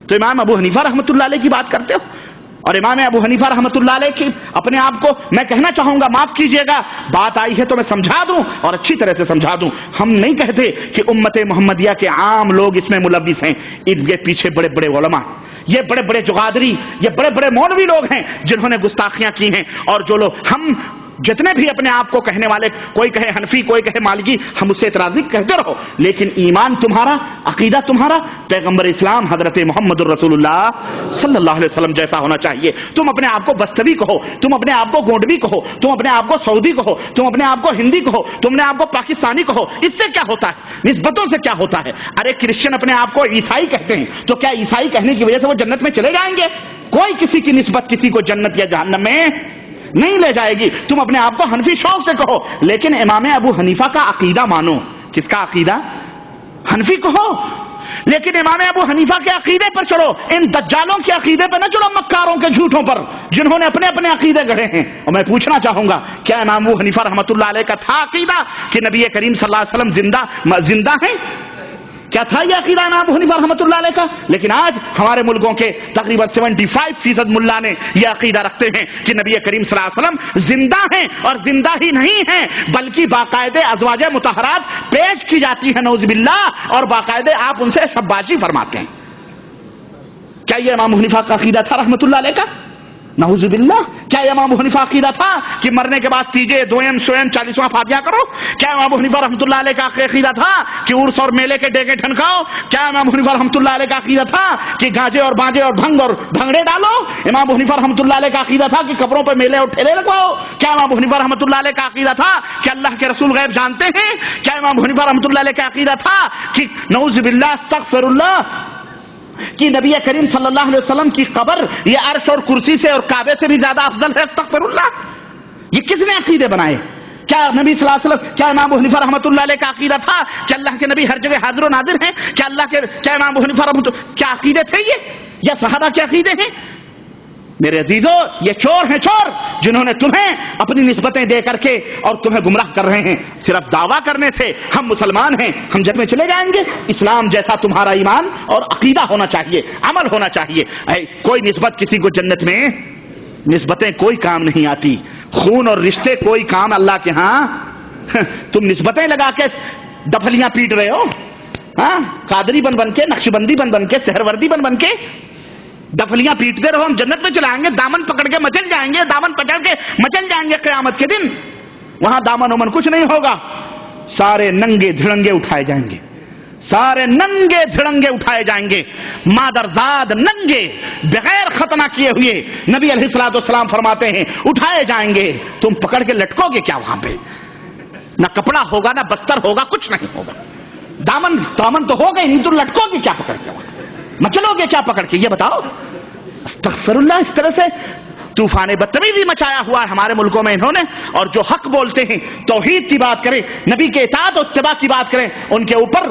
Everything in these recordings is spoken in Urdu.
تو امام ابو حنیفہ رحمۃ اللہ علیہ کی بات کرتے ہو. اور امام ابو حنیفہ رحمۃ اللہ علیہ کی اپنے آپ کو میں کہنا چاہوں گا, معاف کیجئے گا, بات آئی ہے تو میں سمجھا دوں اور اچھی طرح سے سمجھا دوں. ہم نہیں کہتے کہ امت محمدیہ کے عام لوگ اس میں ملوث ہیں. ان کے پیچھے بڑے بڑے علماء, یہ بڑے بڑے جغادری, یہ بڑے بڑے مولوی لوگ ہیں جنہوں نے گستاخیاں کی ہیں. اور جو لوگ, ہم جتنے بھی اپنے آپ کو کہنے والے, کوئی کہے حنفی, کوئی کہے مالکی, ہم اس سے اعتراض نہیں, کہتے رہو, لیکن ایمان تمہارا, عقیدہ تمہارا پیغمبر اسلام حضرت محمد الرسول اللہ صلی اللہ علیہ وسلم جیسا ہونا چاہیے. تم اپنے آپ کو بستوی کہو, تم اپنے آپ کو گونڈوی کہو, تم اپنے آپ کو سعودی کہو, تم اپنے آپ کو ہندی کہو, تم اپنے آپ کو پاکستانی کہو, اس سے کیا ہوتا ہے؟ نسبتوں سے کیا ہوتا ہے؟ ارے کرسچن اپنے آپ کو عیسائی کہتے ہیں, تو کیا عیسائی کہنے کی وجہ سے وہ جنت میں چلے جائیں گے؟ کوئی کسی کی نسبت کسی کو جنت یا جہنم میں نہیں لے جائے گی. تم اپنے آپ کو حنفی شوق سے کہو, لیکن امام ابو حنیفہ کا عقیدہ مانو. کس کا عقیدہ؟ حنفی کہو, لیکن امام ابو حنیفہ کے عقیدے پر چڑھو, ان دجالوں کے عقیدے پر نہ چڑھو, مکاروں کے جھوٹوں پر جنہوں نے اپنے اپنے عقیدے گڑھے ہیں. اور میں پوچھنا چاہوں گا, کیا امام ابو حنیفہ رحمۃ اللہ علیہ کا تھا عقیدہ کہ نبی کریم صلی اللہ علیہ وسلم زندہ ہیں؟ کیا تھا یہ عقیدہ امام ابو حنیفہ رحمۃ اللہ علیہ کا؟ لیکن آج ہمارے ملکوں کے تقریباً 75% ملا نے یہ عقیدہ رکھتے ہیں کہ نبی کریم صلی اللہ علیہ وسلم زندہ ہیں, اور زندہ ہی نہیں ہیں بلکہ باقاعدہ ازواج مطہرات پیش کی جاتی ہیں نعوذ باللہ, اور باقاعدہ آپ ان سے شباشی فرماتے ہیں. کیا یہ امام ابو حنیفہ کا عقیدہ تھا رحمۃ اللہ علیہ کا؟ نعوذ باللہ. کیا امام ابو حنیفہ عقیدہ تھا کہ مرنے کے بعد تیجے دویم سویم 40واں فاتحہ کرو؟ کیا امام ابو حنیفہ رحمۃ اللہ علیہ کا عقیدہ تھا کہ عرس اور میلے کے ڈیگے ٹھنکاؤ؟ کیا امام ابو حنیفہ رحمۃ اللہ علیہ کا عقیدہ تھا کہ گاجے اور بانجے اور بھنگ اور بھنگڑے ڈالو؟ امام ابو حنیفہ رحمۃ اللہ علیہ کا عقیدہ تھا کہ قبروں پہ میلے اور ٹھیلے لگواؤ؟ کیا امام ابو حنیفہ رحمۃ اللہ علیہ کا عقیدہ تھا کہ اللہ کے رسول غیب جانتے ہیں؟ کیا امام ابو حنیفہ رحمۃ اللہ علیہ کا عقیدہ تھا کہ نعوذ باللہ استغفر اللہ کہ نبی کریم صلی اللہ علیہ وسلم کی قبر یہ عرش اور کرسی سے اور کعبے سے بھی زیادہ افضل ہے؟ استغفر اللہ. یہ کس نے عقیدے بنائے؟ کیا نبی صلی اللہ علیہ وسلم, کیا امام ابو حنیفہ رحمۃ اللہ علیہ کا عقیدہ تھا کہ اللہ کے نبی ہر جگہ حاضر و نادر ہیں؟ کیا امام ابو حنیفہ رحمۃ اللہ کیا عقیدے تھے یہ, یا صحابہ کے عقیدے ہیں؟ میرے عزیزو, یہ چور ہیں, چور جنہوں نے تمہیں اپنی نسبتیں دے کر کے اور تمہیں گمراہ کر رہے ہیں. صرف دعویٰ کرنے سے ہم مسلمان ہیں, ہم جنت میں چلے جائیں گے؟ اسلام جیسا تمہارا ایمان اور عقیدہ ہونا چاہیے, عمل ہونا چاہیے. کوئی نسبت کسی کو جنت میں, نسبتیں کوئی کام نہیں آتی, خون اور رشتے کوئی کام اللہ کے ہاں. تم نسبتیں لگا کے ڈپھلیاں پیٹ رہے ہو, ہاں, قادری بن کے, نقشبندی بن کے, سہروردی بن کے ڈفلیاں پیٹتے رہو, ہم جنت میں چلائیں گے. دامن پکڑ کے مچل جائیں گے, دامن پکڑ کے مچل جائیں گے قیامت کے دن. وہاں دامن ومن کچھ نہیں ہوگا, سارے ننگے دھڑنگے اٹھائے جائیں گے, سارے ننگے دھڑنگے اٹھائے جائیں گے, مادرزاد ننگے بغیر ختنہ کیے ہوئے. نبی علیہ الصلوۃ والسلام فرماتے ہیں اٹھائے جائیں گے. تم پکڑ کے لٹکو گے کیا وہاں پہ؟ نہ کپڑا ہوگا, نہ بستر ہوگا, کچھ نہیں ہوگا. دامن تو ہوگا ہی نہیں, تم لٹکو گے کیا پکڑ کے وہاں؟ مچلو گے کیا پکڑ کے؟ یہ بتاؤ. استغفر اللہ. اس طرح سے طوفان بدتمیزی مچایا ہوا ہے ہمارے ملکوں میں انہوں نے. اور جو حق بولتے ہیں, توحید کی بات کریں, نبی کے اطاعت و اتباع کی بات کریں, ان کے اوپر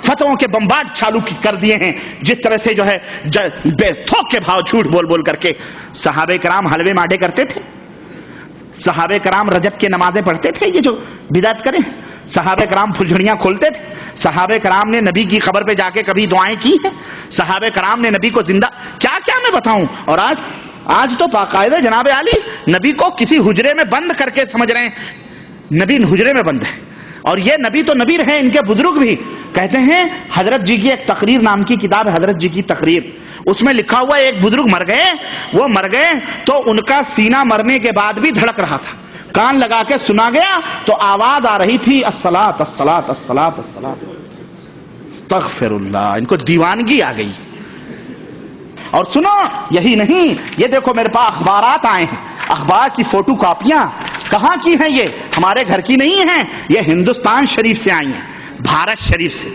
فتووں کے بمبارڈ چالو کر دیے ہیں. جس طرح سے جو ہے بے تھوک کے بھاؤ جھوٹ بول بول کر کے. صحابہ کرام حلوے ماڈے کرتے تھے, صحابہ کرام رجب کے نمازیں پڑھتے تھے, یہ جو بدعت کریں. صحابہ کرام پھلجھڑیاں کھولتے تھے. صحابہ کرام نے نبی کی قبر پہ جا کے کبھی دعائیں کی ہیں. صحابہ کرام نے نبی کو زندہ, کیا کیا میں بتاؤں. اور آج تو باقاعدہ جناب علی نبی کو کسی حجرے میں بند کر کے سمجھ رہے ہیں نبی حجرے میں بند ہے. اور یہ نبی تو نبی رہے, ان کے بزرگ بھی کہتے ہیں. حضرت جی کی ایک تقریر نام کی کتاب ہے, حضرت جی کی تقریر, اس میں لکھا ہوا ہے ایک بزرگ مر گئے. وہ مر گئے تو ان کا سینہ مرنے کے بعد بھی دھڑک رہا تھا. کان لگا کے سنا گیا تو آواز آ رہی تھی الصلاۃ الصلاۃ الصلاۃ الصلاۃ. استغفر اللہ. ان کو دیوانگی آ گئی. اور سنو, یہی نہیں, یہ دیکھو میرے پاس اخبارات آئے ہیں, اخبار کی فوٹو کاپیاں. کہاں کی ہیں یہ؟ ہمارے گھر کی نہیں ہیں, یہ ہندوستان شریف سے آئی ہیں, بھارت شریف سے.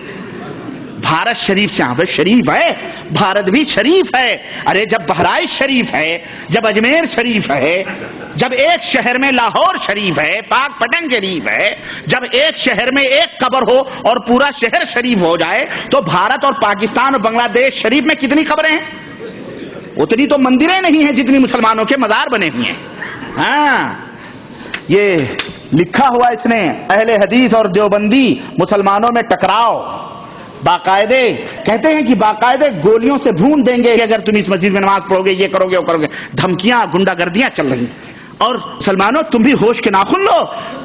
بھارت شریف سے. ہاں شریف ہے, بھارت بھی شریف ہے. ارے جب بہرائچ شریف ہے, جب اجمیر شریف ہے, جب ایک شہر میں لاہور شریف ہے, پاک پٹن شریف ہے, جب ایک شہر میں ایک قبر ہو اور پورا شہر شریف ہو جائے, تو بھارت اور پاکستان اور بنگلہ دیش شریف میں کتنی قبریں ہیں؟ اتنی تو مندریں نہیں ہیں جتنی مسلمانوں کے مزار بنے ہوئے ہیں. ہاں, یہ لکھا ہوا اس نے, اہل حدیث اور دیوبندی مسلمانوں میں ٹکراؤ. باقاعدے کہتے ہیں کہ باقاعدے گولیوں سے بھون دیں گے کہ اگر تم اس مسجد میں نماز پڑھو گے، یہ کرو گے، وہ کرو گے. دھمکیاں، گنڈا گردیاں چل رہی. اور مسلمانوں تم بھی ہوش کے ناخن لو،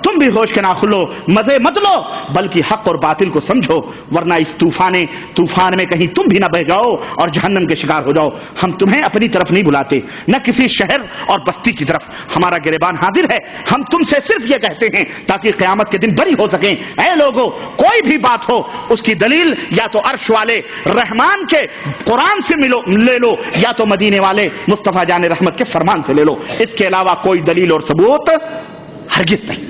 تم بھی ہوش کے ناخن لو، مزے مت لو، بلکہ حق اور باطل کو سمجھو، ورنہ اس طوفان میں کہیں تم بھی نہ بہ جاؤ اور جہنم کے شکار ہو جاؤ. ہم تمہیں اپنی طرف نہیں بلاتے، نہ کسی شہر اور بستی کی طرف. ہمارا گریبان حاضر ہے. ہم تم سے صرف یہ کہتے ہیں تاکہ قیامت کے دن بری ہو سکیں. اے لوگوں، کوئی بھی بات ہو اس کی دلیل یا تو عرش والے رحمان کے قرآن سے لے لو، یا تو مدینے والے مصطفیٰ جان رحمت کے فرمان سے لے لو. اس کے علاوہ کوئی دلیل اور ثبوت ہرگز نہیں.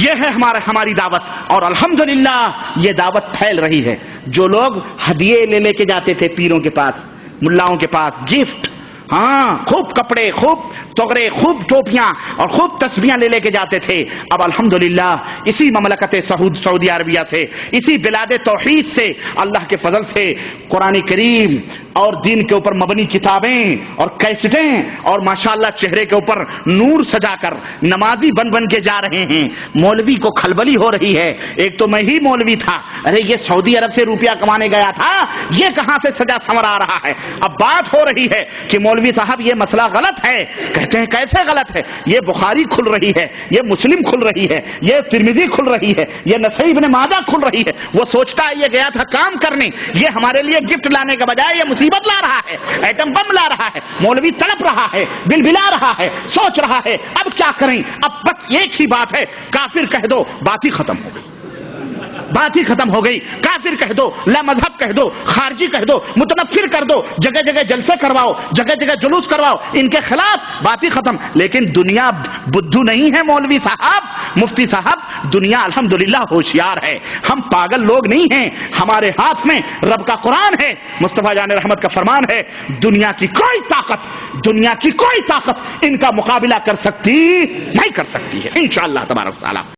یہ ہے ہماری دعوت، اور الحمدللہ یہ دعوت پھیل رہی ہے. جو لوگ ہدیے لے کے جاتے تھے پیروں کے پاس، ملاؤں کے پاس، گفٹ، ہاں خوب کپڑے، خوب تغرے، خوب ٹوپیاں اور خوب تسبیحاں لے کے جاتے تھے، اب الحمدللہ اسی مملکت سعودی عربیہ سے، اسی بلاد توحید سے، اللہ کے فضل سے قرآن کریم اور دین کے اوپر مبنی کتابیں اور کیسٹیں اور ماشاءاللہ چہرے کے اوپر نور سجا کر نمازی بن کے جا رہے ہیں. مولوی کو کھلبلی ہو رہی ہے. ایک تو میں ہی مولوی تھا، ارے یہ سعودی عرب سے روپیہ کمانے گیا تھا، یہ کہاں سے سجا سنور آ رہا ہے. اب بات ہو رہی ہے کہ مولوی صاحب یہ مسئلہ غلط ہے. کہتے ہیں کیسے غلط ہے؟ یہ بخاری کھل رہی ہے، یہ مسلم کھل رہی ہے، یہ ترمذی کھل رہی ہے، یہ نسائی ابن ماجہ کھل رہی ہے. وہ سوچتا ہے یہ گیا تھا کام کرنے، یہ ہمارے لیے گفٹ لانے کے بجائے یہ مصیبت لا رہا ہے، ایٹم بم لا رہا ہے. مولوی تڑپ رہا ہے، بل بلا رہا ہے، سوچ رہا ہے اب کیا کریں. اب بس ایک ہی بات ہے، کافر کہہ دو، بات ہی ختم ہو گئی، بات ہی ختم ہو گئی. کافر کہہ دو، لا مذہب کہہ دو، خارجی کہہ دو، متنفر کر دو، جگہ جگہ جلسے کرواؤ، جگہ جگہ جلوس کرواؤ ان کے خلاف، بات ہی ختم. لیکن دنیا بدھو نہیں ہے مولوی صاحب، مفتی صاحب، دنیا الحمدللہ ہوشیار ہے. ہم پاگل لوگ نہیں ہیں. ہمارے ہاتھ میں رب کا قرآن ہے، مصطفیٰ جان رحمت کا فرمان ہے. دنیا کی کوئی طاقت ان کا مقابلہ کر سکتی نہیں کر سکتی ہے انشاءاللہ تبارک و تعالی.